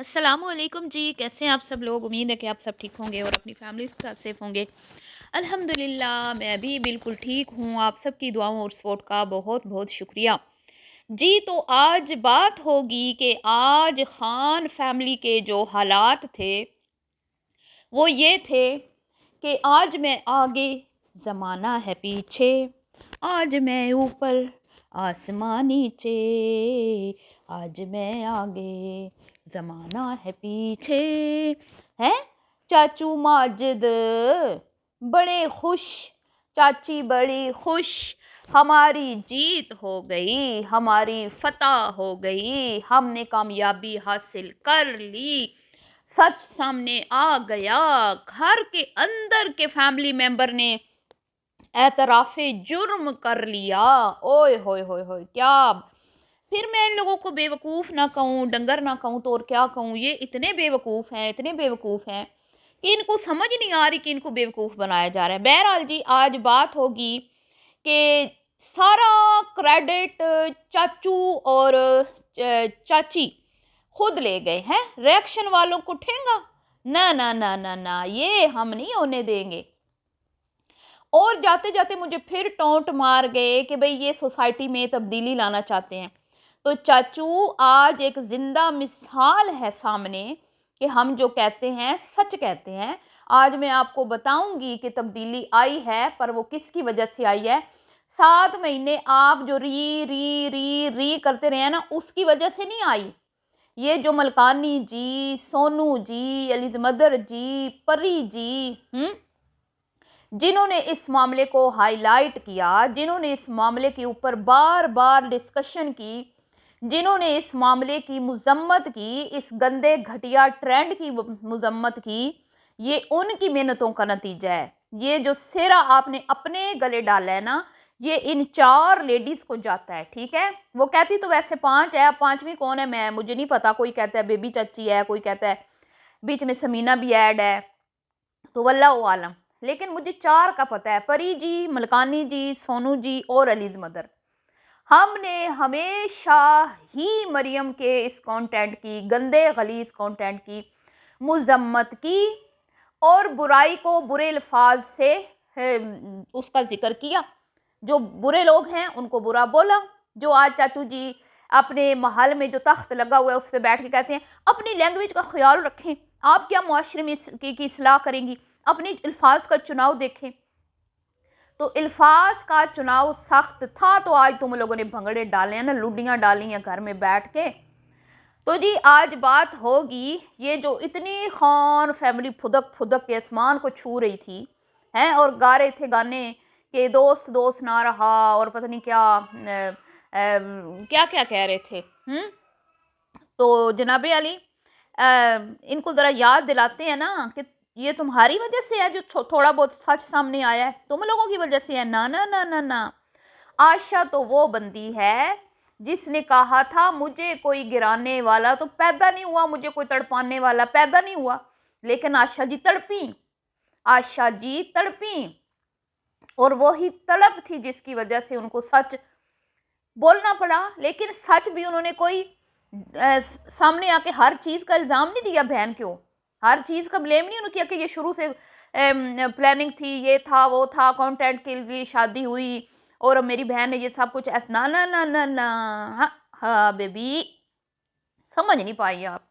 अस्सलाम वालेकुम जी। कैसे हैं आप सब लोग? उम्मीद है कि आप सब ठीक होंगे और अपनी फैमिली के साथ सेफ होंगे। अल्हम्दुलिल्लाह मैं भी बिल्कुल ठीक हूँ। आप सबकी दुआओं और सपोर्ट का बहुत बहुत शुक्रिया जी। तो आज बात होगी कि आज ख़ान फैमिली के जो हालात थे वो ये थे कि आज मैं आगे ज़माना है पीछे, आज मैं ऊपर आसमां नीचे, आज मैं आगे ज़माना है पीछे। है चाचू माजिद बड़े खुश, चाची बड़ी खुश, हमारी जीत हो गई, हमारी फतह हो गई, हमने कामयाबी हासिल कर ली, सच सामने आ गया। घर के अंदर के फैमिली मेंबर ने एतराफ़े जुर्म कर लिया। ओए होए होए होए क्या! फिर मैं इन लोगों को बेवकूफ़ ना कहूँ, डंगर ना कहूँ तो और क्या कहूँ। ये इतने बेवकूफ़ हैं, इतने बेवकूफ़ हैं कि इनको समझ नहीं आ रही कि इनको बेवकूफ़ बनाया जा रहा है। बहरहाल जी, आज बात होगी कि सारा क्रेडिट चाचू और चाची खुद ले गए हैं, रिएक्शन वालों को ठेंगा। ना ना ना ना ना, ये हम नहीं होने देंगे। और जाते जाते मुझे फिर टोंट मार गए कि भाई ये सोसाइटी में तब्दीली लाना चाहते हैं। तो चाचू आज एक जिंदा मिसाल है सामने कि हम जो कहते हैं सच कहते हैं। आज मैं आपको बताऊंगी कि तब्दीली आई है, पर वो किसकी वजह से आई है। 7 महीने आप जो री री री री करते रहे हैं ना, उसकी वजह से नहीं आई। ये जो मलकानी जी, सोनू जी, एलिजमदर जी, परी जी, जिन्होंने इस मामले को हाईलाइट किया, जिन्होंने इस मामले के ऊपर बार बार डिस्कशन की, जिन्होंने इस मामले की मजम्मत की, इस गंदे घटिया ट्रेंड की मजम्मत की, ये उनकी मेहनतों का नतीजा है। ये जो सेरा आपने अपने गले डाला है ना, ये इन 4 लेडीज को जाता है। ठीक है, वो कहती तो वैसे 5 है, अब 5वीं कौन है मैं मुझे नहीं पता। कोई कहता है बेबी चाची है, कोई कहता है बीच में समीना भी ऐड है, तो वल्लाहु आलम। लेकिन मुझे 4 का पता है, परी जी, मलकानी जी, सोनू जी और अलीज मदर। हमने हमेशा ही मरियम के इस कंटेंट की, गंदे गलीज कंटेंट की मजम्मत की और बुराई को बुरे अल्फाज से उसका जिक्र किया। जो बुरे लोग हैं उनको बुरा बोला। जो आज चाचू जी अपने महल में जो तख्त लगा हुआ है उस पर बैठ के कहते हैं अपनी लैंग्वेज का ख्याल रखें, आप क्या मुआशरे में की इस्लाह करेंगी, अपनी अल्फाज का चुनाव देखें। तो अल्फाज का चुनाव सख्त था तो आज तुम लोगों ने भंगड़े डाले हैं ना, लुडियाँ डाली हैं घर में बैठ के। तो जी आज बात होगी, ये जो इतनी खान फैमिली फुदक फुदक के आसमान को छू रही थी हैं और गा रहे थे गाने कि दोस्त दोस्त ना रहा और पता नहीं क्या क्या क्या कह रहे थे। तो जनाबे अली इनको ज़रा याद दिलाते हैं ना कि ये तुम्हारी वजह से है जो थोड़ा बहुत सच सामने आया है, तुम लोगों की वजह से है। ना ना ना ना ना, आशा तो वो बंदी है जिसने कहा था मुझे कोई गिराने वाला तो पैदा नहीं हुआ, मुझे कोई तड़पाने वाला पैदा नहीं हुआ। लेकिन आशा जी तड़पी, आशा जी तड़पी, और वही तड़प थी जिसकी वजह से उनको सच बोलना पड़ा। लेकिन सच भी उन्होंने कोई सामने आके हर चीज़ का इल्ज़ाम नहीं दिया बहन को, हर चीज़ का ब्लेम नहीं उन्होंने किया कि ये शुरू से प्लानिंग थी, ये था वो था, कंटेंट के लिए शादी हुई और मेरी बहन ने ये सब कुछ ऐसा। ना ना ना ना ना, हाँ हाँ बेबी, समझ नहीं पाई आप।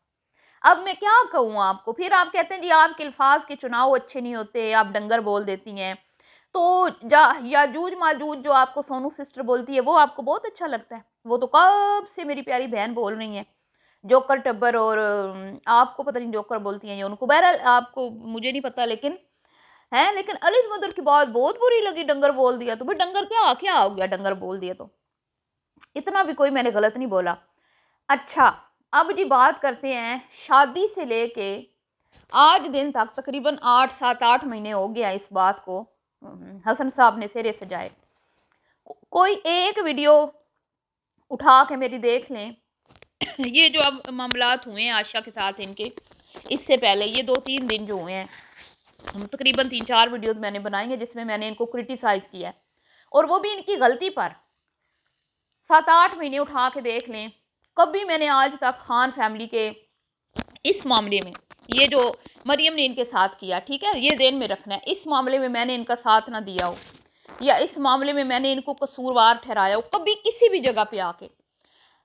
अब मैं क्या कहूँ आपको। फिर आप कहते हैं जी आपके अल्फाज के चुनाव अच्छे नहीं होते, आप डंगर बोल देती हैं। तो याजूज माजूज जो आपको सोनू सिस्टर बोलती है वो आपको बहुत अच्छा लगता है। वो तो कब से मेरी प्यारी बहन बोल रही है जोकर टब्बर, और आपको पता नहीं जोकर बोलती हैं ये उनको। बहरहाल आपको मुझे नहीं पता, लेकिन है। लेकिन अलीज मदर की बात बहुत बुरी लगी, डंगर बोल दिया। तो भाई डंगर क्या क्या हो गया, डंगर बोल दिया तो इतना भी कोई मैंने गलत नहीं बोला। अच्छा, अब जी बात करते हैं शादी से लेके आज दिन तक तकरीबन 8 7 8 महीने हो गया इस बात को हसन साहब ने सिरे सजाए। कोई एक वीडियो उठा के मेरी देख लें। ये जो अब मामलात हुए हैं आशा के साथ इनके, इससे पहले ये 2 3 दिन जो हुए हैं, हम तकरीबन 3 4 वीडियोस मैंने बनाई हैं जिसमें मैंने इनको क्रिटिसाइज़ किया है, और वो भी इनकी गलती पर। 7 8 महीने उठा के देख लें, कभी मैंने आज तक खान फैमिली के इस मामले में ये जो मरियम ने इनके साथ किया, ठीक है, ये ज़हन में रखना है, इस मामले में मैंने इनका साथ ना दिया हो या इस मामले में मैंने इनको कसूरवार ठहराया हो कभी किसी भी जगह पे आके,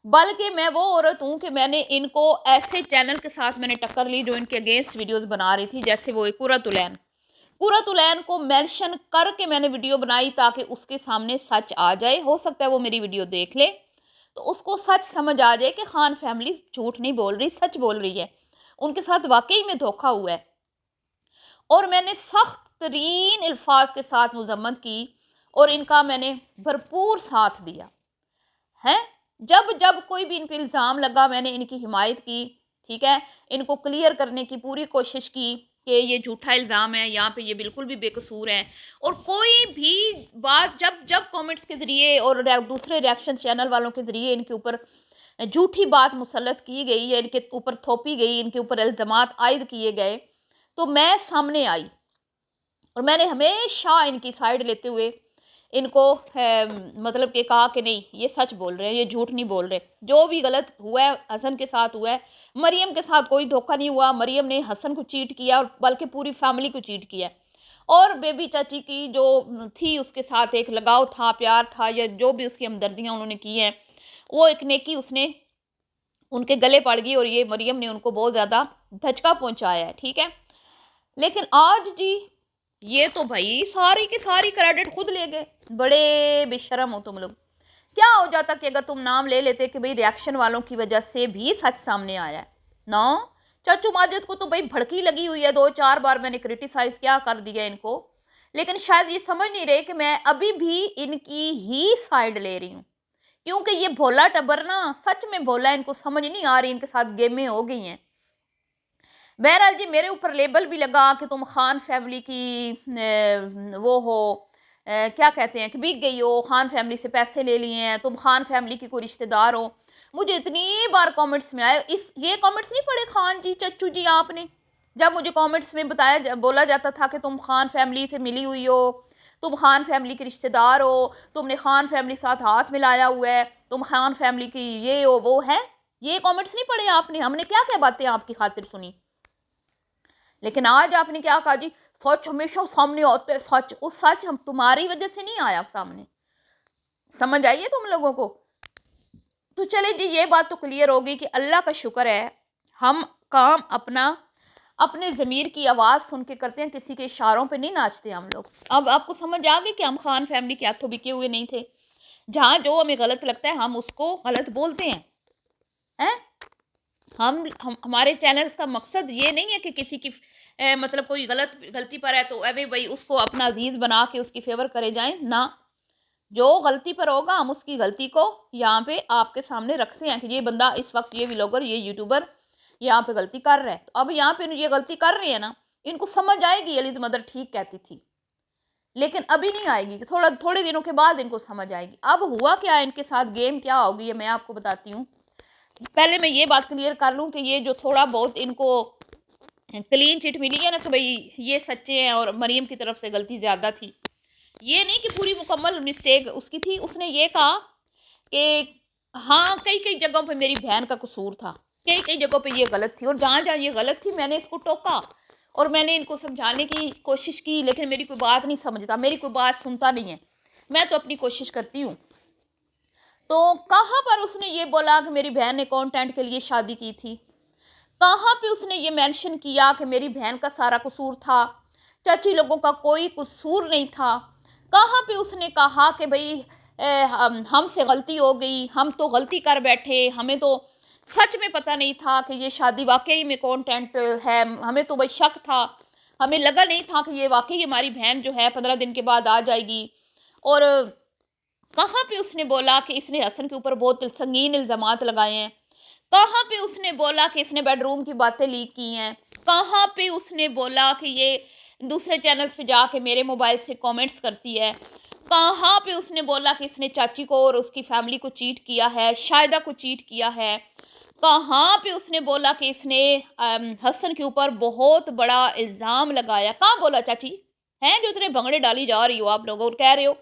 बल्कि मैं वो औरत हूँ कि मैंने इनको ऐसे चैनल के साथ मैंने टक्कर ली जो इनके अगेंस्ट वीडियोस बना रही थी, जैसे वो कुरतुलैन को मेंशन करके मैंने वीडियो बनाई ताकि उसके सामने सच आ जाए। हो सकता है वो मेरी वीडियो देख ले तो उसको सच समझ आ जाए कि खान फैमिली झूठ नहीं बोल रही, सच बोल रही है, उनके साथ वाकई में धोखा हुआ है। और मैंने सख्त तरीन अल्फाज के साथ मजम्मत की और इनका मैंने भरपूर साथ दिया है। जब जब कोई भी इन पर इल्ज़ाम लगा मैंने इनकी हिमायत की, ठीक है, इनको क्लियर करने की पूरी कोशिश की कि ये झूठा इल्ज़ाम है, यहाँ पे ये बिल्कुल भी बेकसूर हैं। और कोई भी बात जब जब कमेंट्स के ज़रिए और दूसरे रिएक्शन चैनल वालों के ज़रिए इनके ऊपर झूठी बात मुसल्लत की गई या इनके ऊपर थोपी गई, इनके ऊपर इल्ज़ामात आयद किए गए, तो मैं सामने आई और मैंने हमेशा इनकी साइड लेते हुए इनको मतलब कि कहा कि नहीं ये सच बोल रहे हैं, ये झूठ नहीं बोल रहे, जो भी गलत हुआ है हसन के साथ हुआ है, मरियम के साथ कोई धोखा नहीं हुआ, मरियम ने हसन को चीट किया और बल्कि पूरी फैमिली को चीट किया। और बेबी चाची की जो थी उसके साथ एक लगाव था, प्यार था, या जो भी उसकी हमदर्दियाँ उन्होंने की हैं, वो एक नेकी उसने उनके गले पड़ गई और ये मरियम ने उनको बहुत ज़्यादा धचका पहुँचाया है, ठीक है। लेकिन आज जी ये तो भाई सारी की सारी क्रेडिट खुद ले गए, बड़े बेशरम हो तुम लोग। क्या हो जाता कि अगर तुम नाम ले लेते कि भाई रिएक्शन वालों की वजह से भी सच सामने आया है ना। चाचू माजिद को तो भाई भड़की लगी हुई है, 2-4 बार मैंने क्रिटिसाइज क्या कर दिया इनको, लेकिन शायद ये समझ नहीं रहे कि मैं अभी भी इनकी ही साइड ले रही हूँ, क्योंकि ये भोला टब्बर ना सच में भोला, इनको समझ नहीं आ रही, इनके साथ गेमें हो गई हैं। बहरहाल जी मेरे ऊपर लेबल भी लगा कि तुम खान फैमिली की वो हो, क्या कहते हैं कि बिक गई हो, खान फैमिली से पैसे ले लिए हैं, तुम खान फैमिली की कोई रिश्तेदार हो। मुझे इतनी बार कमेंट्स में आए, इस ये कमेंट्स नहीं पढ़े खान जी चच्चू जी आपने, जब मुझे कमेंट्स में बोला जाता था कि तुम खान फैमिली से मिली हुई हो, तुम खान फैमिली के रिश्तेदार हो, तुमने खान फैमिली साथ हाथ मिलाया हुआ है, तुम खान फैमिली की ये हो वो है, ये कमेंट्स नहीं पढ़े आपने? हमने क्या क्या बातें आपकी खातिर सुनी, लेकिन आज आपने क्या कहा जी, सच हमेशा सामने आते हैं, सच, उस सच हम तुम्हारी वजह से नहीं आया सामने, समझ आइए तुम लोगों को। तो चले जी ये बात तो क्लियर होगी कि अल्लाह का शुक्र है हम काम अपना अपने ज़मीर की आवाज़ सुन के करते हैं, किसी के इशारों पे नहीं नाचते हम लोग। अब आपको समझ आ गई कि हम खान फैमिली के हाथों बिके हुए नहीं थे, जहाँ जो हमें गलत लगता है हम उसको गलत बोलते हैं। हम हमारे चैनल्स का मकसद ये नहीं है कि किसी की मतलब कोई गलती पर है तो अरे भाई उसको अपना अजीज़ बना के उसकी फेवर करे जाएं ना। जो गलती पर होगा हम उसकी गलती को यहाँ पे आपके सामने रखते हैं कि ये बंदा इस वक्त ये व्लॉगर ये यूट्यूबर यहाँ पे गलती कर रहा है, तो अब यहाँ पे ये गलती कर रही है ना, इनको समझ आएगी अलीज़ मदर ठीक कहती थी, लेकिन अभी नहीं आएगी, थोड़े दिनों के बाद इनको समझ आएगी। अब हुआ क्या है इनके साथ, गेम क्या होगी ये मैं आपको बताती हूँ। पहले मैं ये बात क्लियर कर लूँ कि ये जो थोड़ा बहुत इनको क्लीन चिट मिली है ना कि भाई ये सच्चे हैं और मरियम की तरफ से गलती ज़्यादा थी, ये नहीं कि पूरी मुकम्मल मिस्टेक उसकी थी। उसने ये कहा कि हाँ कई कई जगहों पे मेरी बहन का कसूर था, कई कई जगहों पे ये गलत थी, और जहाँ जहाँ ये गलत थी मैंने इसको टोका और मैंने इनको समझाने की कोशिश की, लेकिन मेरी कोई बात नहीं समझता, मेरी कोई बात सुनता नहीं है, मैं तो अपनी कोशिश करती हूँ। तो कहाँ पर उसने ये बोला कि मेरी बहन ने कंटेंट के लिए शादी की थी, कहाँ पे उसने ये मेंशन किया कि मेरी बहन का सारा कसूर था, चाची लोगों का कोई कसूर नहीं था, कहाँ पे उसने कहा कि भाई हमसे गलती हो गई, हम तो गलती कर बैठे, हमें तो सच में पता नहीं था कि ये शादी वाकई में कंटेंट है, हमें तो भाई शक था, हमें लगा नहीं था कि ये वाकई हमारी बहन जो है 15 दिन के बाद आ जाएगी। और कहाँ पे उसने बोला कि इसने हसन के ऊपर बहुत संगीन इल्ज़ामात लगाए हैं, कहाँ पे उसने बोला कि इसने बेडरूम की बातें लीक की हैं, कहाँ पे उसने बोला कि ये दूसरे चैनल्स पे जाके मेरे मोबाइल से कमेंट्स करती है, कहाँ पे उसने बोला कि इसने चाची को और उसकी फैमिली को चीट किया है, शायदा को चीट किया है, कहाँ पे उसने बोला कि इसने हसन के ऊपर बहुत बड़ा इल्ज़ाम लगाया, कहाँ बोला चाची हैं जो इतने भंगड़े डाली जा रही हो आप लोग और कह रहे हो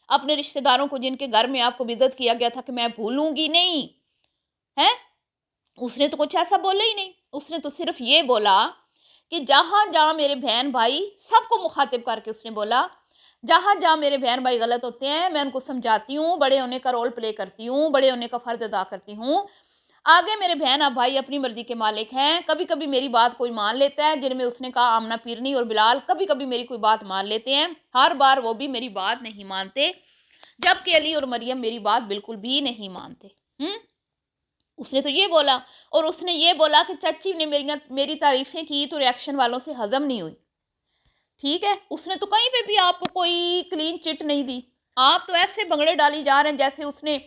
अपने रिश्तेदारों को जिनके घर में आपको बेइज्जत किया गया था कि मैं भूलूंगी नहीं, है उसने तो कुछ ऐसा बोला ही नहीं। उसने तो सिर्फ ये बोला कि जहाँ जहाँ मेरे बहन भाई, सबको मुखातिब करके उसने बोला, जहाँ जहाँ मेरे बहन भाई गलत होते हैं मैं उनको समझाती हूँ, बड़े होने का रोल प्ले करती हूँ, बड़े होने का फ़र्ज अदा करती हूँ। आगे मेरे बहन अब भाई अपनी मर्ज़ी के मालिक हैं। कभी कभी मेरी बात कोई मान लेता है, जिनमें उसने कहा आमना पीरनी और बिलाल कभी कभी मेरी कोई बात मान लेते हैं, हर बार वो भी मेरी बात नहीं मानते, जबकि अली और मरियम मेरी बात बिल्कुल भी नहीं मानते। उसने तो ये बोला, और उसने ये बोला कि चाची ने मेरी तारीफ़ें की तो रिएक्शन वालों से हज़म नहीं हुई। ठीक है, उसने तो कहीं पे भी आपको कोई क्लीन चिट नहीं दी। आप तो ऐसे भंगड़े डाली जा रहे हैं जैसे उसने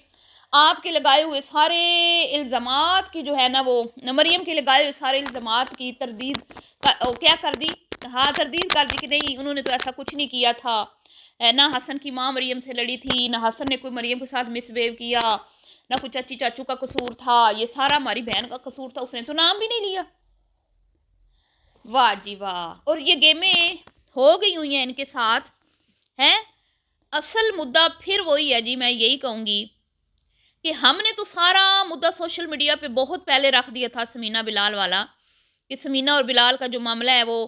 आपके लगाए हुए सारे इल्ज़ामात की जो है ना, वो मरियम के लगाए हुए सारे इल्ज़ामात की तरदीद क्या कर दी, हाँ तरदीद कर दी कि नहीं उन्होंने तो ऐसा कुछ नहीं किया था। ना हसन की माँ मरियम से लड़ी थी, ना हसन ने कोई मरियम के साथ मिसबिहेव किया, ना कोई चाची चाचू का कसूर था, ये सारा हमारी बहन का कसूर था। उसने तो नाम भी नहीं लिया। वाह जी वाह। और ये गेमें हो गई हुई हैं इनके साथ हैं। असल मुद्दा फिर वही है जी, मैं यही कहूँगी कि हमने तो सारा मुद्दा सोशल मीडिया पे बहुत पहले रख दिया था समीना बिलाल वाला, कि समीना और बिलाल का जो मामला है वो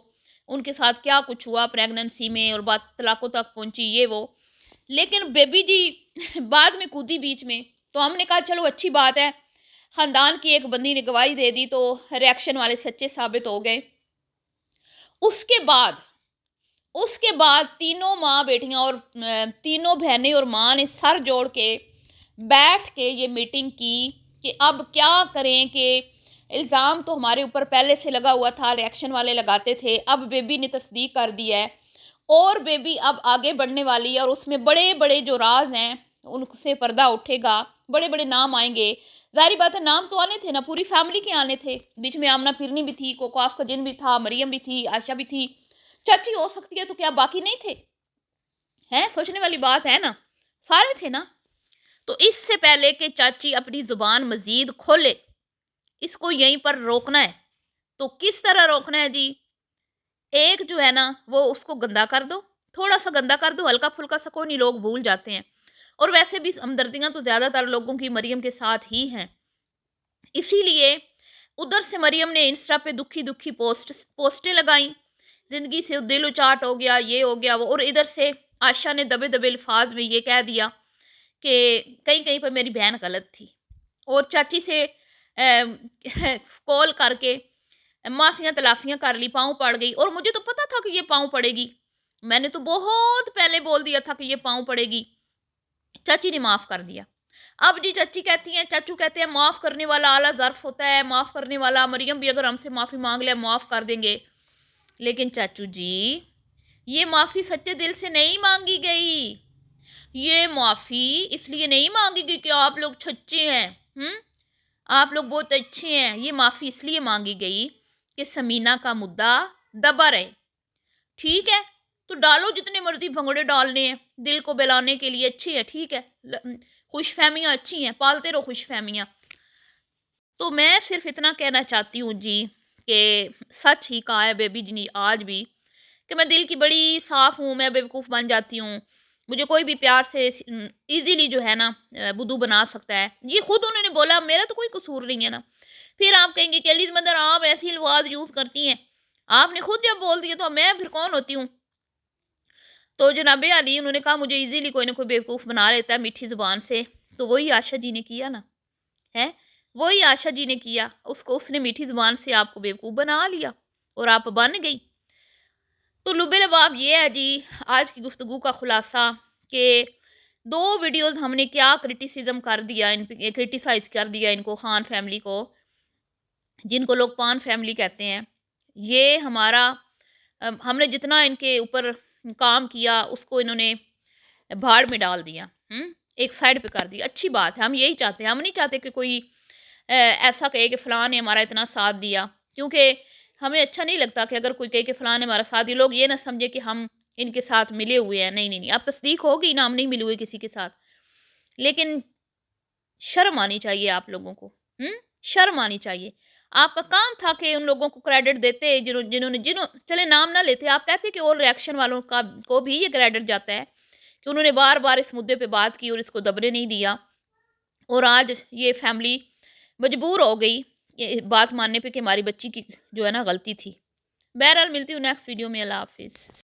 उनके साथ क्या कुछ हुआ प्रेगनेंसी में, और बात तलाक़ों तक पहुंची ये वो। लेकिन बेबी जी बाद में कूदी बीच में, तो हमने कहा चलो अच्छी बात है, ख़ानदान की एक बंदी ने गवाही दे दी तो रिएक्शन वाले सच्चे साबित हो गए। उसके बाद तीनों माँ बेटियाँ और तीनों बहनें और माँ ने सर जोड़ के बैठ के ये मीटिंग की कि अब क्या करें, कि इल्ज़ाम तो हमारे ऊपर पहले से लगा हुआ था, रिएक्शन वाले लगाते थे, अब बेबी ने तस्दीक कर दी है और बेबी अब आगे बढ़ने वाली है, और उसमें बड़े बड़े जो राज हैं उनसे पर्दा उठेगा, बड़े बड़े नाम आएंगे। ज़ाहिर बात है नाम तो आने थे ना, पूरी फैमिली के आने थे, बीच में आमना फिरनी भी थी, कोकाफ का जिन भी था, मरियम भी थी, आयशा भी थी, चाची हो सकती है, तो क्या बाकी नहीं थे? हैं, सोचने वाली बात है ना, सारे थे ना। तो इससे पहले कि चाची अपनी ज़ुबान मज़ीद खोले, इसको यहीं पर रोकना है। तो किस तरह रोकना है जी? एक जो है ना वो उसको गंदा कर दो, थोड़ा सा गंदा कर दो, हल्का फुल्का सा, कोई नहीं, लोग भूल जाते हैं। और वैसे भी हमदर्दियाँ तो ज़्यादातर लोगों की मरियम के साथ ही हैं, इसीलिए उधर से मरियम ने इंस्टा पे दुखी दुखी पोस्टें लगाई, ज़िंदगी से दिल उचाट हो गया, ये हो गया वो, और इधर से आशा ने दबे दबे अल्फाज में ये कह दिया कि कहीं कहीं पर मेरी बहन गलत थी, और चाची से कॉल करके माफ़ियाँ तलाफ़ियाँ कर ली, पाँव पड़ गई, और मुझे तो पता था कि ये पाँव पड़ेगी, मैंने तो बहुत पहले बोल दिया था कि ये पाँव पड़ेगी। चाची ने माफ़ कर दिया। अब जी चाची कहती हैं, चाचू कहते हैं माफ़ करने वाला आला ज़र्फ़ होता है, माफ़ करने वाला, मरियम भी अगर हमसे माफ़ी मांग ले माफ़ कर देंगे। लेकिन चाचू जी, ये माफ़ी सच्चे दिल से नहीं मांगी गई, ये माफ़ी इसलिए नहीं मांगी गई कि आप लोग सच्चे हैं, आप लोग बहुत अच्छे हैं। ये माफ़ी इसलिए मांगी गई कि समीना का मुद्दा दबा रहे। ठीक है, तो डालो जितने मर्जी भंगड़े डालने हैं, दिल को बहलाने के लिए अच्छी है, ठीक है, खुशफहमियाँ अच्छी हैं, पालते रहो खुशफहमियाँ। तो मैं सिर्फ इतना कहना चाहती हूँ जी कि सच ही कहा है बेबी जी ने आज भी, कि मैं दिल की बड़ी साफ़ हूँ, मैं बेवकूफ़ बन जाती हूँ, मुझे कोई भी प्यार से इजीली जो है ना बुद्धू बना सकता है। ये खुद उन्होंने बोला, मेरा तो कोई कसूर नहीं है ना। फिर आप कहेंगे कि एलिज़ मदर आप ऐसी अल्फाज यूज़ करती हैं, आपने खुद जब बोल दिया तो मैं फिर कौन होती हूँ? तो जनाब अली उन्होंने कहा मुझे इजीली कोई ना कोई बेवकूफ़ बना लेता है मीठी ज़ुबान से, तो वही आशा जी ने किया ना, है? वही आशा जी ने किया, उसको उसने मीठी ज़ुबान से आपको बेवकूफ़ बना लिया और आप बन गई। तो लुबे-लबाब ये है जी आज की गुफ्तगू का ख़ुलासा, कि 2 वीडियोज़ हमने क्या क्रिटिसिज़्म कर दिया, इन पे क्रिटिसाइज़ कर दिया इनको, खान फैमिली को, जिनको लोग पान फैमिली कहते हैं। ये हमारा हमने जितना इनके ऊपर काम किया उसको इन्होंने भाड़ में डाल दिया, एक साइड पे कर दिया। अच्छी बात है, हम यही चाहते हैं, हम नहीं चाहते कि कोई ऐसा कहे कि फ़लाँ ने हमारा इतना साथ दिया, क्योंकि हमें अच्छा नहीं लगता कि अगर कोई कहे कि फ़लाँ ने हमारा साथ दिया, लोग ये ना समझे कि हम इनके साथ मिले हुए हैं। नहीं नहीं नहीं, अब तस्दीक होगी ना हम नहीं मिले हुए किसी के साथ, लेकिन शर्म आनी चाहिए आप लोगों को, शर्म आनी चाहिए। आपका काम था कि उन लोगों को क्रेडिट देते जिन्होंने चले नाम ना लेते, आप कहते कि और रिएक्शन वालों का को भी ये क्रेडिट जाता है कि उन्होंने बार बार इस मुद्दे पे बात की और इसको दबने नहीं दिया, और आज ये फैमिली मजबूर हो गई یہ بات ماننے پہ کہ ہماری بچی کی جو ہے نا غلطی تھی۔ بہرحال ملتی ہوں نیکسٹ ویڈیو میں، اللہ حافظ۔